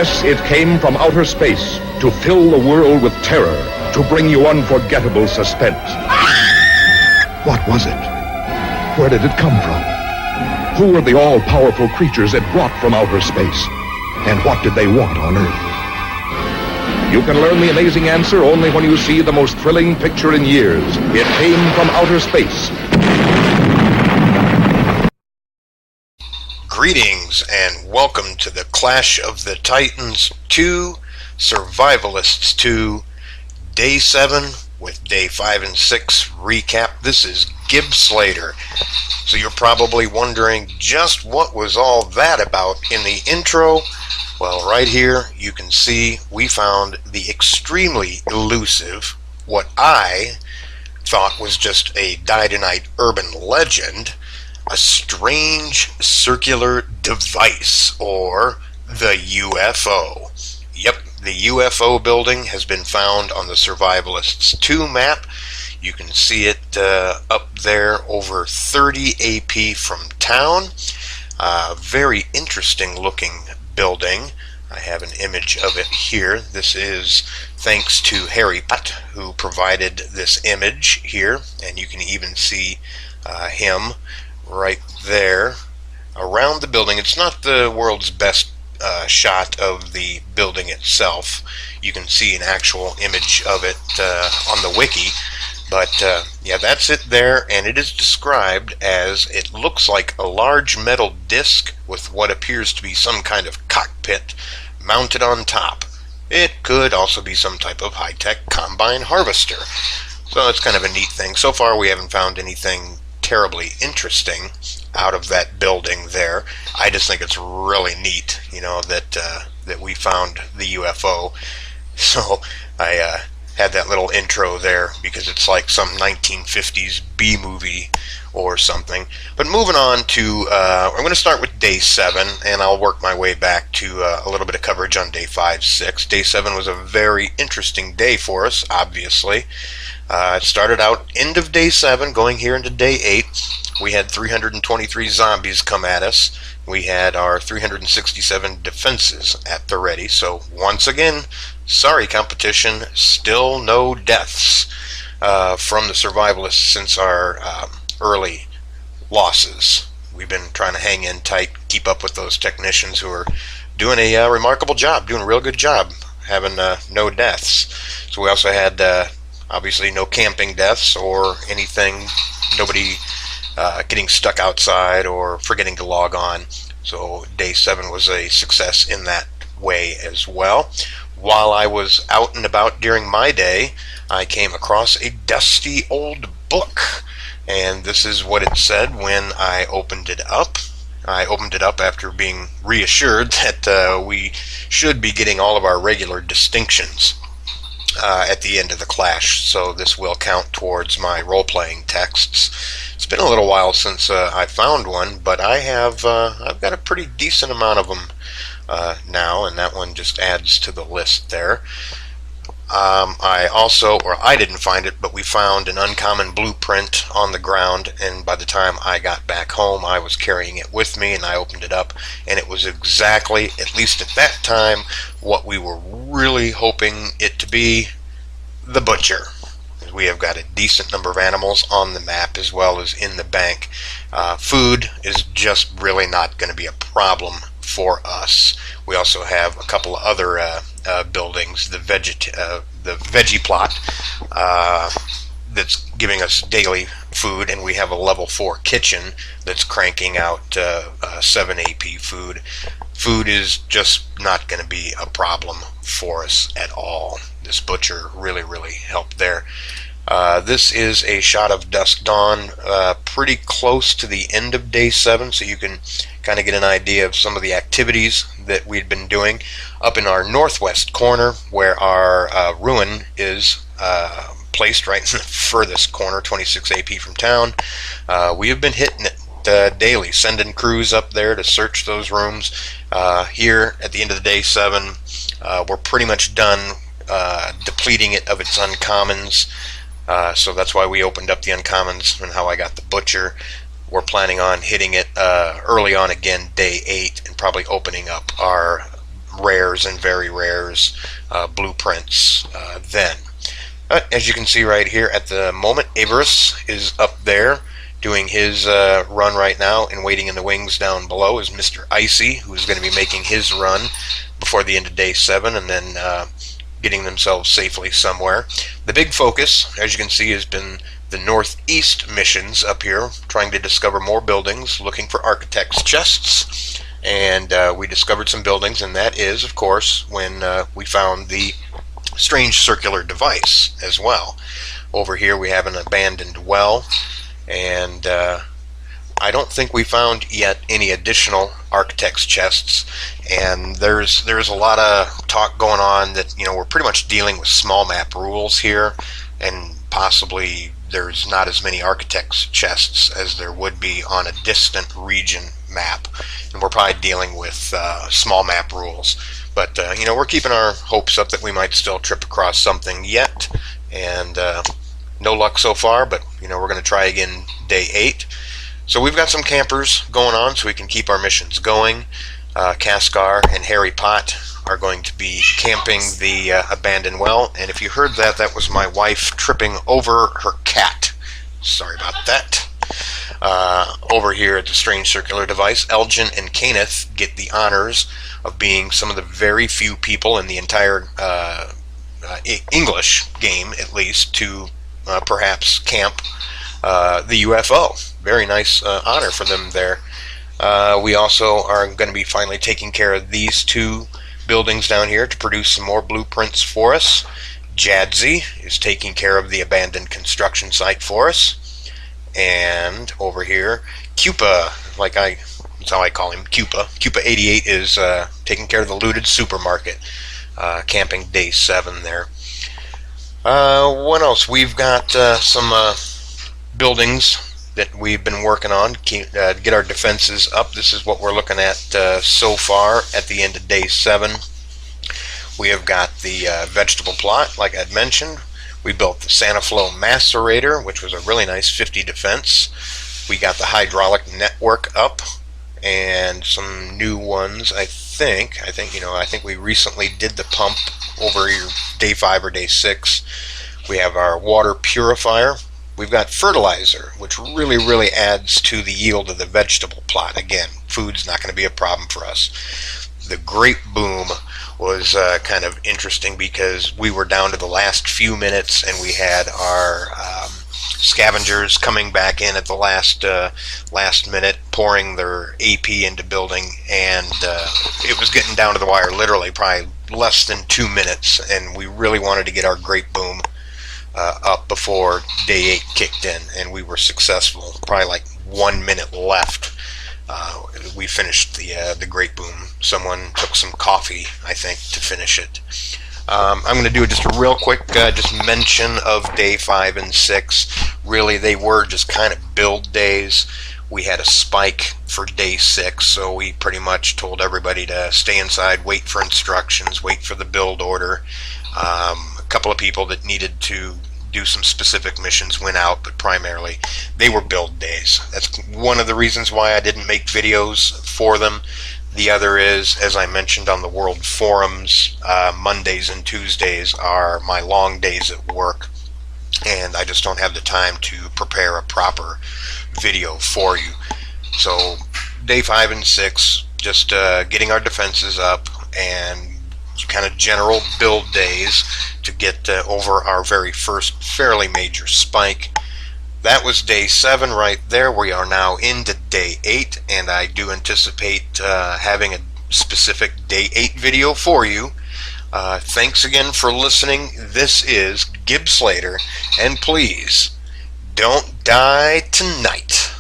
Yes, it came from outer space to fill the world with terror, to bring you unforgettable suspense. What was it? Where did it come from? Who were the all-powerful creatures it brought from outer space? And what did they want on Earth? You can learn the amazing answer only when you see the most thrilling picture in years. It came from outer space. Greetings and welcome to the Clash of the Titans 2, Survivalists 2, Day 7 with Day 5 and 6 recap. This is Gib Slater. So you're probably wondering just what was all that about in the intro. Well, right here you can see we found the extremely elusive, what I thought was just a die-tonight urban legend, a strange circular device, or the UFO. Yep, the UFO building has been found on the Survivalists 2 map. You can see it up there over 30 AP from town. Very interesting looking building. I have an image of it here. This is thanks to Harry Putt, who provided this image here, and you can even see him right there around the building. It's not the world's best shot of the building itself. You can see an actual image of it on the wiki, but yeah, that's it there, and it is described as it looks like a large metal disc with what appears to be some kind of cockpit mounted on top. It could also be some type of high-tech combine harvester. So it's kind of a neat thing. So far we haven't found anything terribly interesting out of that building there. I just think it's really neat, you know, that that we found the UFO. So I had that little intro there because it's like some 1950s B movie or something. But moving on to, I'm going to start with Day 7, and I'll work my way back to a little bit of coverage on Day 5, 6. Day 7 was a very interesting day for us, obviously. It started out end of Day 7, going here into Day 8. We had 323 zombies come at us. We had our 367 defenses at the ready. So once again, sorry competition, still no deaths from the Survivalists since our early losses. We've been trying to hang in tight, keep up with those technicians who are doing a remarkable job, doing a real good job, having no deaths. So we also had obviously no camping deaths or anything, nobody getting stuck outside or forgetting to log on. So Day 7 was a success in that way as well. While I was out and about during my day, I came across a dusty old book, and this is what it said when I opened it up. I opened it up after being reassured that we should be getting all of our regular distinctions at the end of the clash, so this will count towards my role-playing texts. It's been a little while since I found one, but I've got a pretty decent amount of them now, and that one just adds to the list there. I didn't find it, but we found an uncommon blueprint on the ground, and by the time I got back home, I was carrying it with me, and I opened it up, and it was exactly, at least at that time, what we were really hoping it to be: the butcher. We have got a decent number of animals on the map as well as in the bank. Food is just really not going to be a problem for us. We also have a couple of other buildings, the veggie plot that's giving us daily food, and we have a level 4 kitchen that's cranking out 7 AP food. Food is just not going to be a problem for us at all. This butcher really helped there. This is a shot of dusk dawn, pretty close to the end of Day 7, so you can kind of get an idea of some of the activities that we'd been doing. Up in our northwest corner, where our ruin is placed right in the furthest corner, 26 AP from town, we have been hitting it daily, sending crews up there to search those rooms. Here at the end of the Day 7, we're pretty much done depleting it of its uncommons. So that's why we opened up the uncommons and how I got the butcher. We're planning on hitting it early on again, Day 8, and probably opening up our rares and very rares blueprints then. As you can see right here at the moment, Averus is up there doing his run right now, and waiting in the wings down below is Mr. Icy, who's going to be making his run before the end of day 7, and then getting themselves safely somewhere. The big focus, as you can see, has been the northeast missions up here, trying to discover more buildings, looking for architects' chests, and we discovered some buildings, and that is, of course, when we found the strange circular device as well. Over here we have an abandoned well, and I don't think we found yet any additional architects' chests, and there's a lot of talk going on that, you know, we're pretty much dealing with small map rules here, and possibly there's not as many architects' chests as there would be on a distant region map, and we're probably dealing with small map rules. But you know, we're keeping our hopes up that we might still trip across something yet, and no luck so far, but you know, we're going to try again day 8. So we've got some campers going on so we can keep our missions going. Kaskar and Harry Pot are going to be camping the abandoned well, and if you heard that, that was my wife tripping over her cat. Sorry about that. Over here at the strange circular device, Elgin and Kenneth get the honors of being some of the very few people in the entire English game, at least, to perhaps camp the UFO. Very nice honor for them there. We also are going to be finally taking care of these 2 buildings down here to produce some more blueprints for us. Jadzi is taking care of the abandoned construction site for us. And over here, Cupa, that's how I call him, Cupa 88 is taking care of the looted supermarket, camping day 7 there. What else? We've got some buildings that we've been working on to get our defenses up. This is what we're looking at so far at the end of day 7. We have got the vegetable plot, like I'd mentioned. We built the Santa Flow Macerator, which was a really nice 50 defense. We got the hydraulic network up, and some new ones. I think we recently did the pump over day 5 or day 6. We have our water purifier. We've got fertilizer, which really adds to the yield of the vegetable plot. Again, food's not going to be a problem for us. The grape boom was kind of interesting because we were down to the last few minutes, and we had our scavengers coming back in at the last minute, pouring their AP into building, and it was getting down to the wire, literally probably less than 2 minutes, and we really wanted to get our grape boom up before day 8 kicked in, and we were successful. Probably like 1 minute left. We finished the grape boom. Someone took some coffee, I think, to finish it. I'm going to do just a real quick just mention of day 5 and 6. Really, they were just kind of build days. We had a spike for day 6, so we pretty much told everybody to stay inside, wait for instructions, wait for the build order. A couple of people that needed to do some specific missions went out, but primarily they were build days. That's one of the reasons why I didn't make videos for them. The other is, as I mentioned on the World Forums, Mondays and Tuesdays are my long days at work, and I just don't have the time to prepare a proper video for you. So day 5 and 6, just getting our defenses up and kind of general build days to get over our very first fairly major spike. That was day 7 right there. We are now into day 8, and I do anticipate having a specific day 8 video for you. Thanks again for listening. This is Gib Slater, and please don't die tonight.